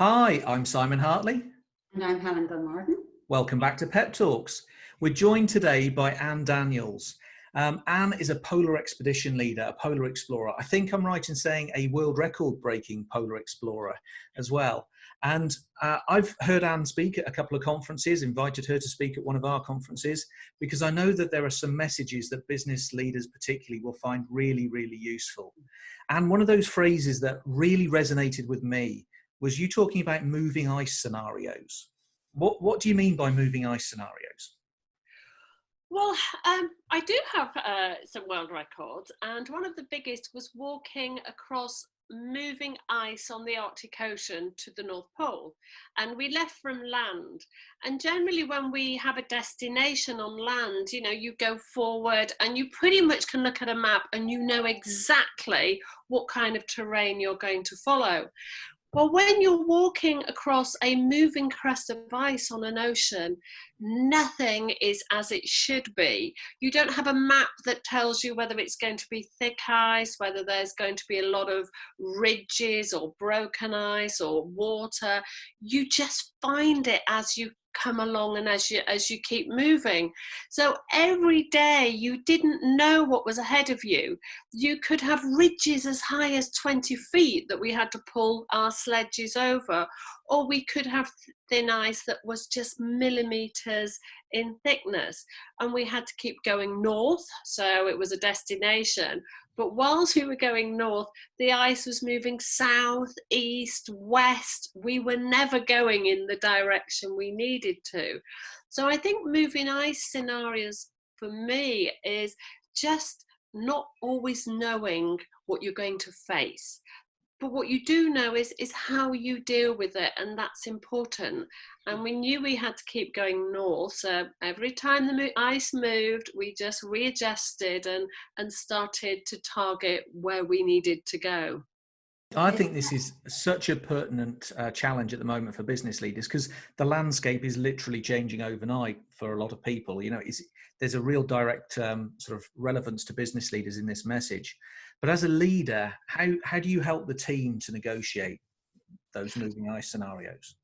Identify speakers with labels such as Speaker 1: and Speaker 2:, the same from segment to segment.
Speaker 1: Hi, I'm Simon Hartley.
Speaker 2: And I'm Helen Gilmartin.
Speaker 1: Welcome back to Pep Talks. We're joined today by Anne Daniels. Anne is a polar expedition leader, a polar explorer. I think I'm right in saying a world record breaking polar explorer as well. And I've heard Anne speak at a couple of conferences, invited her to speak at one of our conferences, because I know that there are some messages that business leaders particularly will find really, really useful. And one of those phrases that really resonated with me was you talking about moving ice scenarios. What do you mean by moving ice scenarios?
Speaker 3: Well, I do have some world records, and one of the biggest was walking across moving ice on the Arctic Ocean to the North Pole. And we left from land. And generally when we have a destination on land, you go forward and you pretty much can look at a map and you know exactly what kind of terrain you're going to follow. Well, when you're walking across a moving crest of ice on an ocean, nothing is as it should be. You don't have a map that tells you whether it's going to be thick ice, whether there's going to be a lot of ridges or broken ice or water. You just find it as you come along and as you keep moving. So every day you didn't know what was ahead of you. You could have ridges as high as 20 feet that we had to pull our sledges over, or we could have thin ice that was just millimeters in thickness, and we had to keep going north, so it was a destination. But whilst we were going north, the ice was moving south, east, west. We were never going in the direction we needed to. So I think moving ice scenarios for me is just not always knowing what you're going to face. But what you do know is how you deal with it, and that's important. And we knew we had to keep going north, so every time the ice moved, we just readjusted and started to target where we needed to go.
Speaker 1: I think this is such a pertinent challenge at the moment for business leaders, because the landscape is literally changing overnight for a lot of people. There's a real direct sort of relevance to business leaders in this message. But as a leader, how do you help the team to negotiate those moving ice scenarios?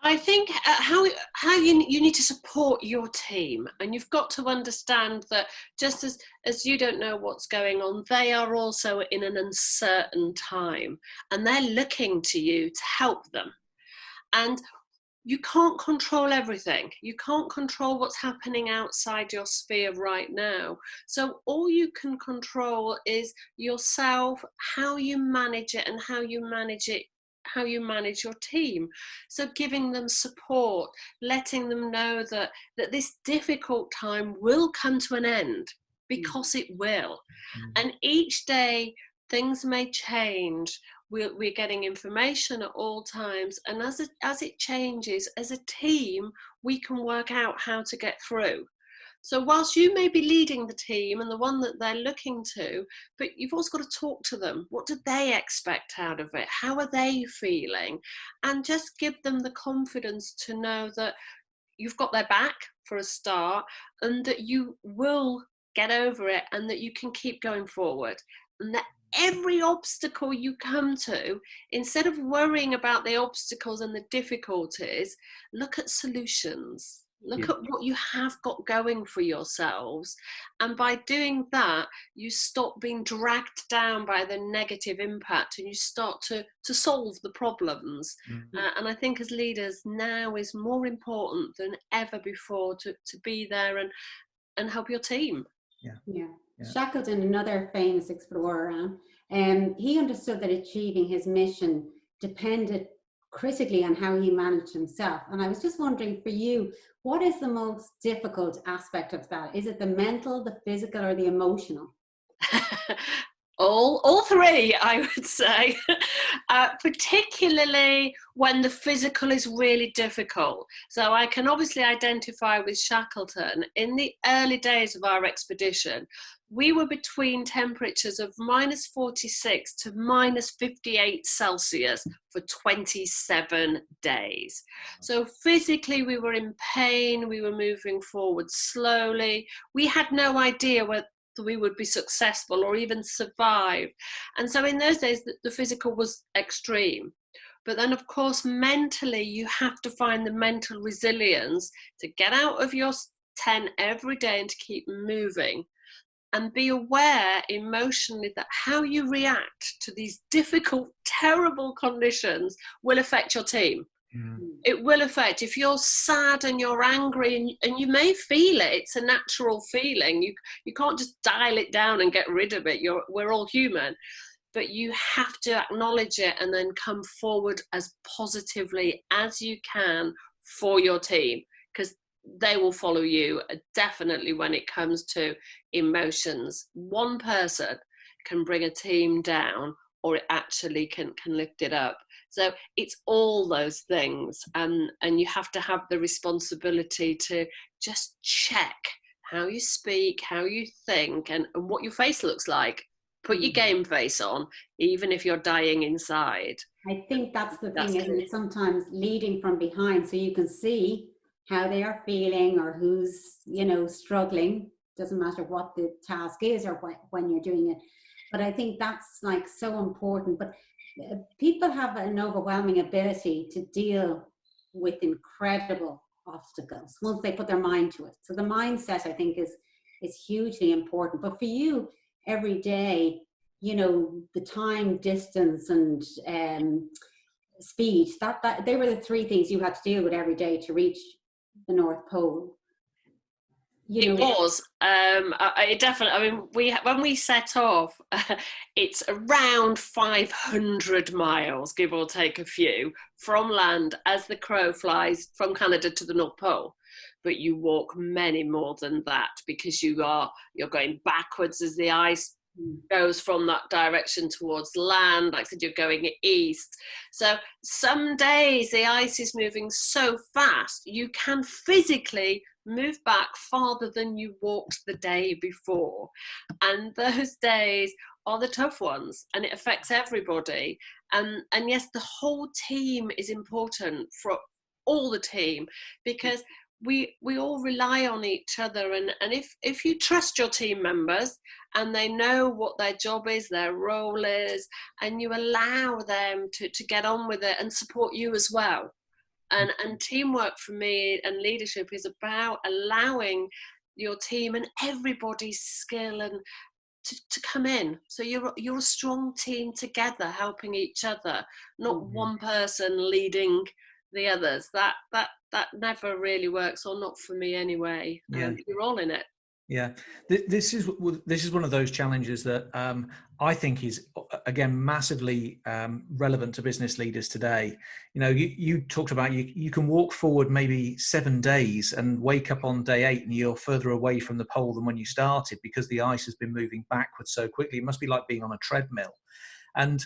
Speaker 3: I think how you need to support your team, and you've got to understand that just as you don't know what's going on, they are also in an uncertain time, and they're looking to you to help them. And you can't control everything. You can't control what's happening outside your sphere right now. So all you can control is yourself, how you manage it and how you manage your team. So giving them support, letting them know that this difficult time will come to an end, because it will. And each day things may change. We're getting information at all times, and as it changes, as a team, we can work out how to get through. So whilst you may be leading the team and the one that they're looking to, but you've also got to talk to them. What do they expect out of it? How are they feeling? And just give them the confidence to know that you've got their back for a start, and that you will get over it, and that you can keep going forward. And that every obstacle you come to, instead of worrying about the obstacles and the difficulties, look at solutions. Look at what you have got going for yourselves. And by doing that, you stop being dragged down by the negative impact, and you start to solve the problems. And I think as leaders, now is more important than ever before to be there and help your team.
Speaker 2: Yeah. Shackleton, another famous explorer, he understood that achieving his mission depended critically on how he managed himself. And I was just wondering, for you, what is the most difficult aspect of that? Is it the mental, the physical, or the emotional?
Speaker 3: All three, I would say, particularly when the physical is really difficult. So I can obviously identify with Shackleton. In the early days of our expedition, we were between temperatures of -46 to -58 Celsius for 27 days. So physically we were in pain, we were moving forward slowly. We had no idea whether we would be successful or even survive. And so in those days, the physical was extreme. But then, of course, mentally, you have to find the mental resilience to get out of your tent every day and to keep moving. And be aware emotionally that how you react to these difficult, terrible conditions will affect your team. It will affect, if you're sad and you're angry, and you may feel it, it's a natural feeling. You can't just dial it down and get rid of it. We're all human. But you have to acknowledge it and then come forward as positively as you can for your team, because they will follow you definitely when it comes to emotions. One person can bring a team down, or it actually can lift it up. So it's all those things, and you have to have the responsibility to just check how you speak, how you think, and what your face looks like. Put your game face on, even if you're dying inside.
Speaker 2: I think that's the thing, isn't it? Sometimes leading from behind, so you can see how they are feeling, or who's, struggling. Doesn't matter what the task is or when you're doing it. But I think that's like so important. But people have an overwhelming ability to deal with incredible obstacles once they put their mind to it. So the mindset, I think, is hugely important. But for you, every day, the time, distance, and speed, that they were the three things you had to deal with every day to reach the North Pole.
Speaker 3: It was. It definitely. I mean, when we set off, it's around 500 miles, give or take a few, from land as the crow flies from Canada to the North Pole. But you walk many more than that, because you're going backwards as the ice goes from that direction towards land. Like I said, you're going east. So some days the ice is moving so fast, you can physically move back farther than you walked the day before. And those days are the tough ones, and it affects everybody. And yes, the whole team is important, for all the team, because we all rely on each other, and if you trust your team members and they know what their job is, their role is, and you allow them to get on with it and support you as well. And teamwork for me, and leadership, is about allowing your team and everybody's skill and to come in. So you're a strong team together, helping each other, not one person leading the others. That never really works, or not for me anyway. You're all in it.
Speaker 1: Yeah, this is one of those challenges that I think is, again, massively relevant to business leaders today. You talked about you can walk forward maybe 7 days and wake up on day 8 and you're further away from the pole than when you started, because the ice has been moving backwards so quickly. It must be like being on a treadmill. And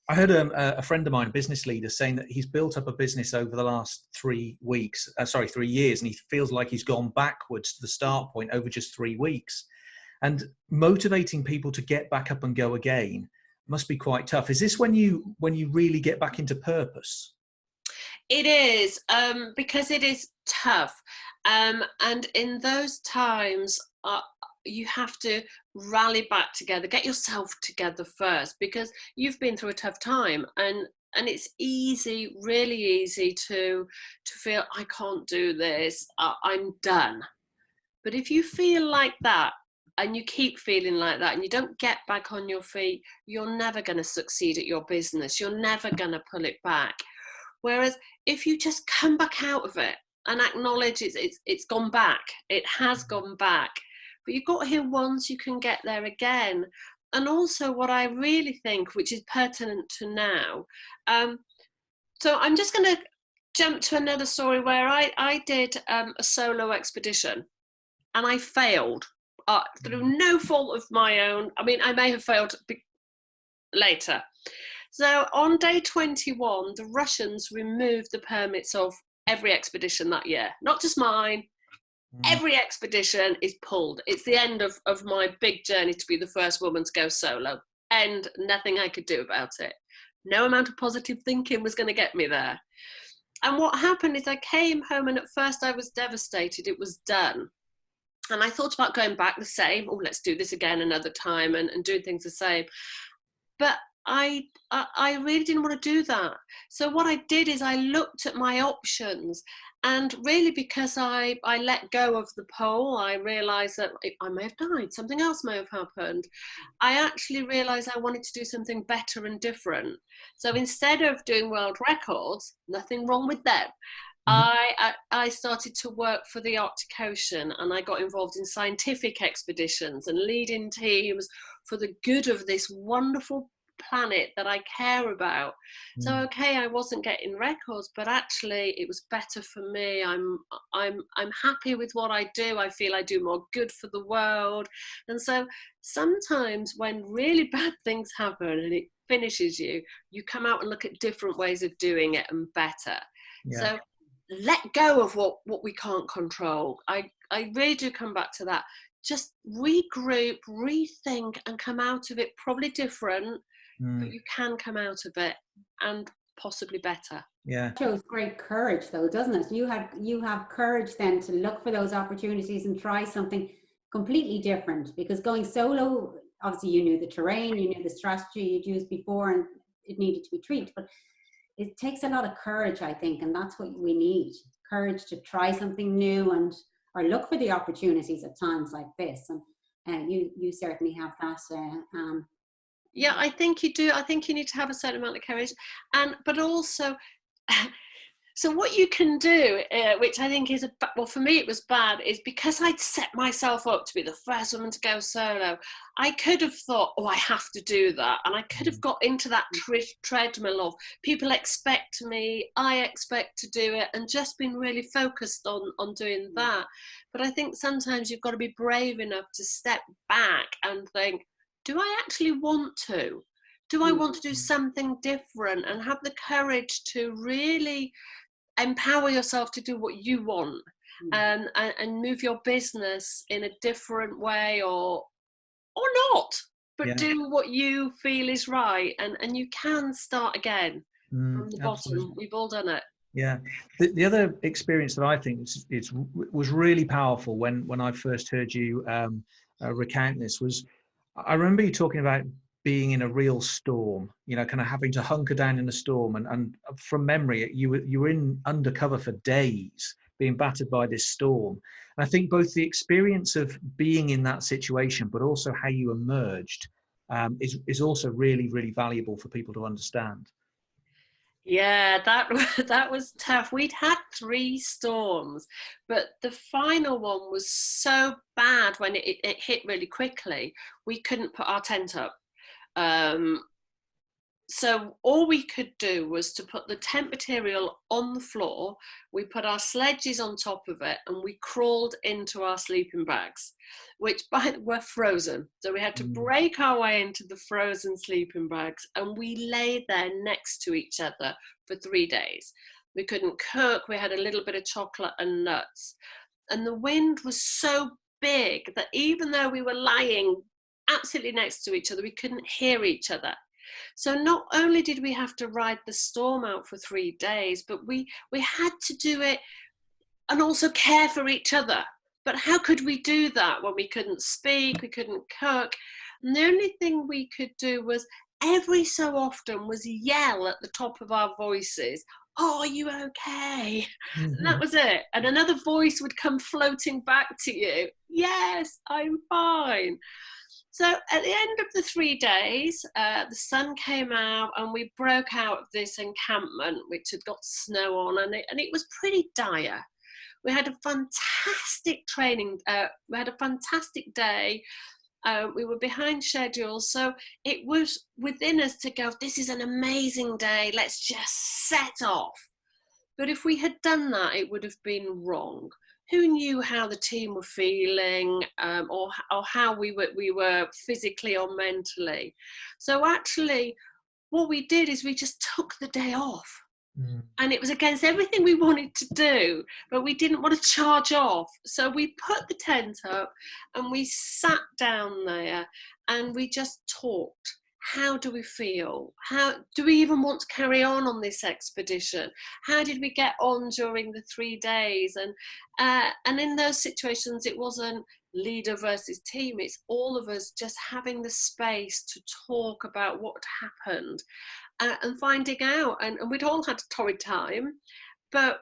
Speaker 1: I heard a friend of mine, a business leader, saying that he's built up a business over the last 3 years, and he feels like he's gone backwards to the start point over just 3 weeks. And motivating people to get back up and go again must be quite tough. Is this when you really get back into purpose?
Speaker 3: It is, because it is tough. And in those times, you have to rally back together, get yourself together first, because you've been through a tough time, and it's easy, really easy to feel, I can't do this, I'm done. But if you feel like that, and you keep feeling like that, and you don't get back on your feet, you're never going to succeed at your business. You're never going to pull it back. Whereas if you just come back out of it and acknowledge it's gone back, it has gone back, but you got here once, you can get there again. And also what I really think, which is pertinent to now, so I'm just going to jump to another story where I did a solo expedition, and I failed through no fault of my own. I mean, I may have failed later. So on day 21, the Russians removed the permits of every expedition that year, not just mine. Every expedition is pulled. It's the end of my big journey to be the first woman to go solo, and nothing I could do about it. No amount of positive thinking was going to get me there. And what happened is I came home, and at first I was devastated. It was done. And I thought about going back the same. Oh, let's do this again another time, and doing things the same. But I really didn't want to do that. So what I did is I looked at my options, and really because I let go of the pole, I realized that I may have died, something else may have happened. I actually realized I wanted to do something better and different. So instead of doing world records, nothing wrong with them, I started to work for the Arctic Ocean, and I got involved in scientific expeditions and leading teams for the good of this wonderful planet that I care about. So okay, I wasn't getting records, but actually it was better for me. I'm happy with what I do. I feel I do more good for the world. And so sometimes when really bad things happen and it finishes you, you come out and look at different ways of doing it and better. So let go of what we can't control. I really do come back to that. Just regroup, rethink, and come out of it probably different, but you can come out of it and possibly better.
Speaker 1: Yeah.
Speaker 2: It shows great courage though, doesn't it? You have courage then to look for those opportunities and try something completely different, because going solo, obviously you knew the terrain, you knew the strategy you'd used before, and it needed to be tweaked, but it takes a lot of courage, I think, and that's what we need. Courage to try something new or look for the opportunities at times like this. And you certainly have that.
Speaker 3: Yeah, I think you do. I think you need to have a certain amount of courage, but also, so what you can do, which I think is well, for me it was bad, is because I'd set myself up to be the first woman to go solo. I could have thought, oh, I have to do that, and I could have got into that treadmill of people expect me, I expect to do it, and just been really focused on doing that. But I think sometimes you've got to be brave enough to step back and think, do I actually want to? Do I want to do something different, and have the courage to really empower yourself to do what you want, and move your business in a different way, or not, but do what you feel is right, and you can start again from the bottom. We've all done it.
Speaker 1: Yeah. The other experience that I think was really powerful when I first heard you recount this was, I remember you talking about being in a real storm, kind of having to hunker down in a storm. And from memory, you were in undercover for days, being battered by this storm. And I think both the experience of being in that situation, but also how you emerged, is also really, really valuable for people to understand.
Speaker 3: Yeah, that was tough. We'd had 3 storms, but the final one was so bad when it hit really quickly, we couldn't put our tent up. So all we could do was to put the tent material on the floor. We put our sledges on top of it, and we crawled into our sleeping bags, which were frozen. So we had to break our way into the frozen sleeping bags, and we lay there next to each other for 3 days. We couldn't cook. We had a little bit of chocolate and nuts. And the wind was so big that even though we were lying absolutely next to each other, we couldn't hear each other. So not only did we have to ride the storm out for 3 days, but we had to do it and also care for each other. But how could we do that when we couldn't speak, we couldn't cook? And the only thing we could do was every so often was yell at the top of our voices, "Oh, are you okay?" And that was it. And another voice would come floating back to you, "Yes, I'm fine." So at the end of the 3 days, the sun came out, and we broke out of this encampment, which had got snow on, and it was pretty dire. We had a fantastic we had a fantastic day. We were behind schedule, so it was within us to go, this is an amazing day, let's just set off. But if we had done that, it would have been wrong. Who knew how the team were feeling, or how we were physically or mentally? So actually, what we did is we just took the day off. And it was against everything we wanted to do, but we didn't want to charge off. So we put the tent up, and we sat down there, and we just talked. How do we feel? How do we even want to carry on this expedition? How did we get on during the 3 days? And in those situations, it wasn't, leader versus team. It's all of us just having the space to talk about what happened, and finding out. And we'd all had a torrid time, but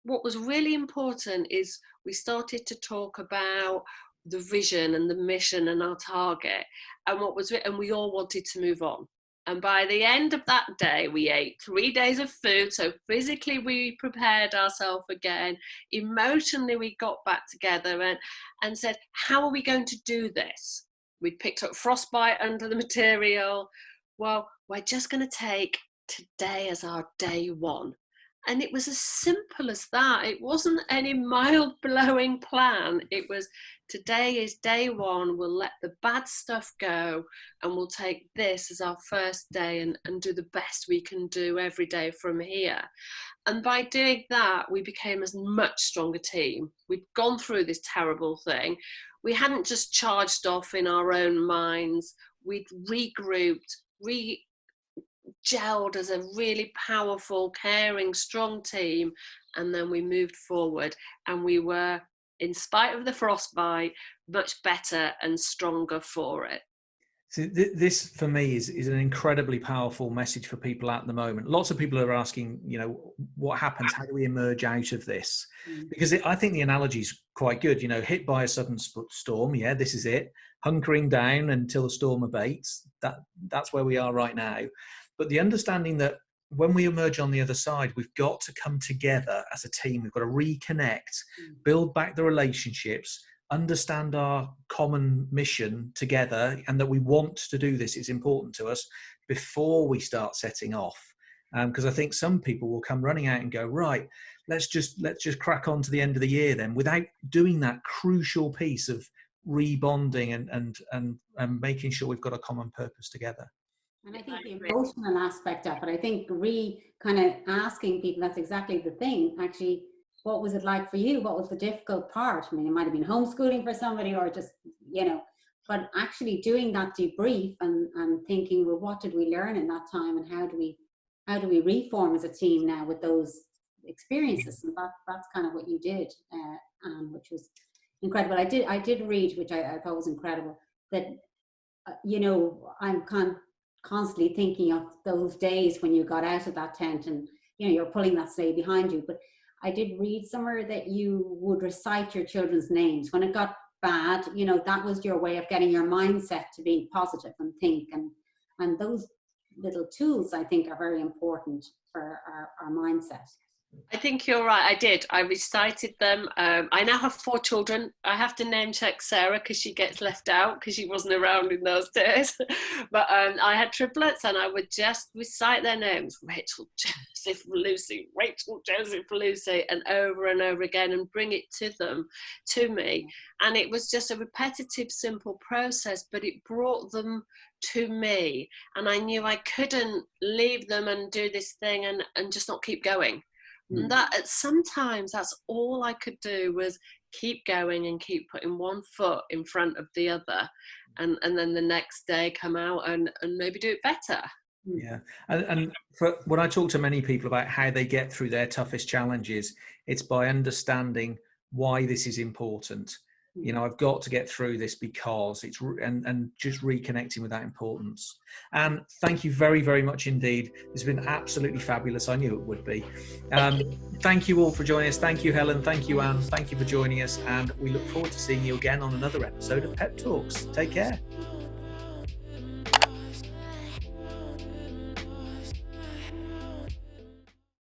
Speaker 3: what was really important is we started to talk about the vision and the mission and our target, and and we all wanted to move on. And by the end of that day, we ate 3 days of food. So physically, we prepared ourselves again. Emotionally, we got back together and said, how are we going to do this? We'd picked up frostbite under the material. Well, we're just going to take today as our day one. And it was as simple as that. It wasn't any mind-blowing plan. It was, today is day one. We'll let the bad stuff go, and we'll take this as our first day and do the best we can do every day from here. And by doing that, we became a much stronger team. We'd gone through this terrible thing. We hadn't just charged off in our own minds. We'd regrouped, gelled as a really powerful, caring, strong team, and then we moved forward, and we were, in spite of the frostbite, much better and stronger for it.
Speaker 1: So this for me is an incredibly powerful message for people at the moment. Lots of people are asking, what happens? How do we emerge out of this? Because I think the analogy is quite good. Hit by a sudden storm. Yeah, this is it. Hunkering down until the storm abates. That's where we are right now. But the understanding that when we emerge on the other side, we've got to come together as a team. We've got to reconnect, build back the relationships, understand our common mission together, and that we want to do this is important to us before we start setting off. Because I think some people will come running out and go, right, let's just crack on to the end of the year then, without doing that crucial piece of rebonding and making sure we've got a common purpose together.
Speaker 2: And I think the emotional aspect of it, I think kind of asking people, that's exactly the thing. Actually, what was it like for you? What was the difficult part? I mean, it might have been homeschooling for somebody, or just, but actually doing that debrief and thinking, well, what did we learn in that time, and how do we reform as a team now with those experiences? And that's kind of what you did, which was incredible. I did read, which I thought was incredible, that, I'm constantly thinking of those days when you got out of that tent and you're pulling that sleigh behind you. But I did read somewhere that you would recite your children's names when it got bad. That was your way of getting your mindset to be positive and think, and those little tools I think are very important for our mindset.
Speaker 3: I think you're right. I did. I recited them. I now have 4 children. I have to name check Sarah because she gets left out because she wasn't around in those days. But I had triplets, and I would just recite their names: Rachel, Joseph, Lucy, Rachel, Joseph, Lucy, and over again, and bring it to me. And it was just a repetitive, simple process, but it brought them to me. And I knew I couldn't leave them and do this thing and just not keep going. And that sometimes that's all I could do, was keep going and keep putting one foot in front of the other, and then the next day come out and maybe do it better.
Speaker 1: Yeah. And when I talk to many people about how they get through their toughest challenges, it's by understanding why this is important. I've got to get through this because it's, and just reconnecting with that importance. And thank you very, very much indeed. It's been absolutely fabulous. I knew it would be. Thank you all for joining us. Thank you, Helen. Thank you, Anne. Thank you for joining us. And we look forward to seeing you again on another episode of Pep Talks. Take care.